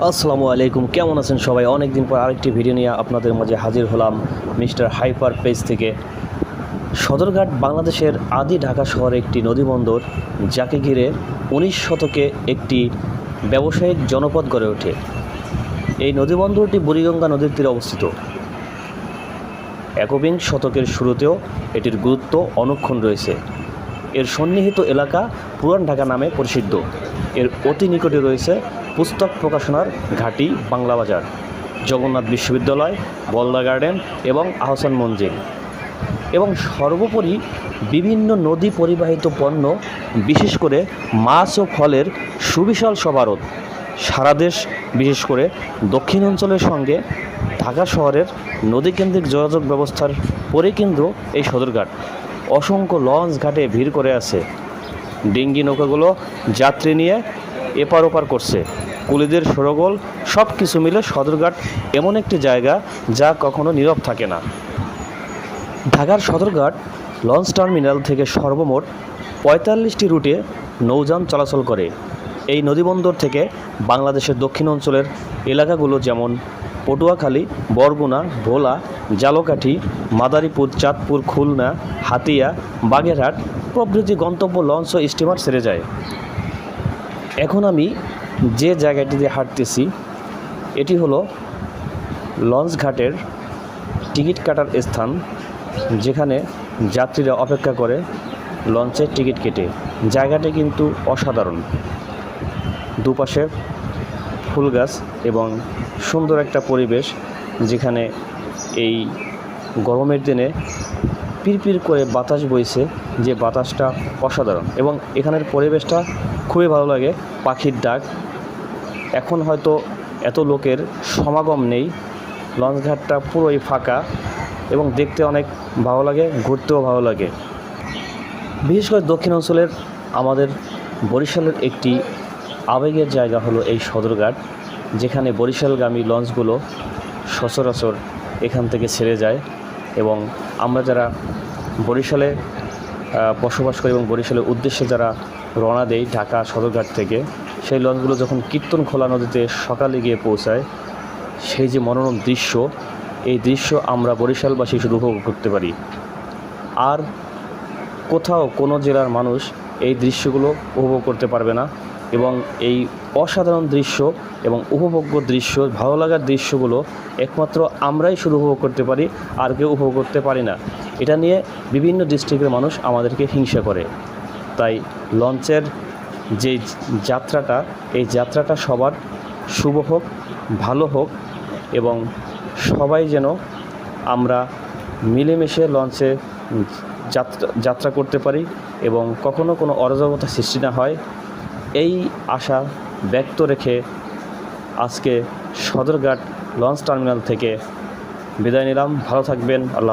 আসসালামু আলাইকুম, কেমন আছেন সবাই? অনেক দিন পর আরেকটি ভিডিও নিয়ে আপনাদের মাঝে হাজির হলাম মিস্টার হাইপার পেজ থেকে। সদরঘাট বাংলাদেশের আদি ঢাকা শহরে একটি নদীবন্দর, যাকে ঘিরে 19 শতকে একটি ব্যবসায়িক জনপদ গড়ে ওঠে। এই নদীবন্দরটি বুড়িগঙ্গা নদীর তীরে অবস্থিত। একবিংশ শতকের শুরুতেও এটির গুরুত্ব অনুক্ষণ রয়েছে। এর সন্নিহিত এলাকা পুরান ঢাকা নামে প্রসিদ্ধ। এর অতি নিকটে রয়েছে পুস্তক প্রকাশনার ঘাঁটি বাংলা বাজার, জগন্নাথ বিশ্ববিদ্যালয়, বলদা গার্ডেন এবং আহসান মঞ্জিল, এবং সর্বোপরি বিভিন্ন নদী পরিবাহিত পণ্য, বিশেষ করে মাছ ও ফলের সুবিশাল সমারোহ। সারা দেশ, বিশেষ করে দক্ষিণ অঞ্চলের সঙ্গে ঢাকা শহরের নদীকেন্দ্রিক যোগাযোগ ব্যবস্থার পরিকেন্দ্র এই সদরঘাট। অসংখ্য লঞ্চ ঘাটে ভিড় করে আছে। ডিঙ্গি নৌকাগুলো যাত্রী নিয়ে এপার ওপার করছে। কুলিদের সরগোল, সব কিছু মিলে সদরঘাট এমন একটি জায়গা যা কখনো নীরব থাকে না। ঢাকার সদরঘাট লঞ্চ টার্মিনাল থেকে সর্বমোট ৪৫টি রুটে নৌযান চলাচল করে। এই নদীবন্দর থেকে বাংলাদেশের দক্ষিণ অঞ্চলের এলাকাগুলো যেমন পটুয়াখালী, বরগুনা, ভোলা, ঝালকাঠি, মাদারীপুর, চাঁদপুর, খুলনা, হাতিয়া, বাগেরহাট প্রভৃতি গন্তব্য লঞ্চ ও স্টিমার ছেড়ে যায়। এখন আমি যে জায়গাটি দিয়ে হাঁটতেছি এটি হলো লঞ্চ ঘাটের টিকিট কাটার স্থান, যেখানে যাত্রীরা অপেক্ষা করে লঞ্চের টিকিট কেটে। জায়গাটি কিন্তু অসাধারণ। দুপাশে ফুল গাছ এবং সুন্দর একটা পরিবেশ, যেখানে এই গরমের দিনে পিরপির করে বাতাস বইছে, যে বাতাসটা অসাধারণ। এবং এখানের পরিবেশটা খুবই ভালো লাগে। পাখির ডাক। এখন হয়তো এত লোকের সমাগম নেই, লঞ্চঘাটটা পুরোই ফাঁকা এবং দেখতে অনেক ভালো লাগে, ঘুরতেও ভালো লাগে। বিশেষ করে দক্ষিণ অঞ্চলের আমাদের বরিশালের একটি আবেগের জায়গা হলো এই সদরঘাট, যেখানে বরিশালগামী লঞ্চগুলো সচরাচর এখান থেকে ছেড়ে যায়। এবং আমরা যারা বরিশালে বসবাস করি এবং বরিশালের উদ্দেশ্যে যারা রওনা দেই ঢাকা সদরঘাট থেকে, সেই লঞ্চগুলো যখন কীর্তনখোলা নদীতে সকালে গিয়ে পৌঁছায়, সেই যে মনোরম দৃশ্য, এই দৃশ্য আমরা বরিশালবাসী শুধু উপভোগ করতে পারি। আর কোথাও কোনো জেলার মানুষ এই দৃশ্যগুলো উপভোগ করতে পারবে না। এবং এই অসাধারণ দৃশ্য এবং উপভোগ্য দৃশ্য, ভালো লাগার দৃশ্যগুলো একমাত্র আমরাই শুধু উপভোগ করতে পারি, আর কেউ উপভোগ করতে পারি না। এটা নিয়ে বিভিন্ন ডিস্ট্রিক্টের মানুষ আমাদেরকে হিংসা করে। তাই লঞ্চের যে যাত্রাটা, এই যাত্রাটা সবার শুভ হোক, ভালো হোক, এবং সবাই যেন আমরা মিলেমিশে লঞ্চে যাত্রা করতে পারি এবং কখনো কোনো অরাজকতা সৃষ্টি না হয়, এই আশা ব্যক্ত রেখে আজকে সদরঘাট লঞ্চ টার্মিনাল থেকে বিদায় নিলাম। ভালো থাকবেন। আল্লাহ।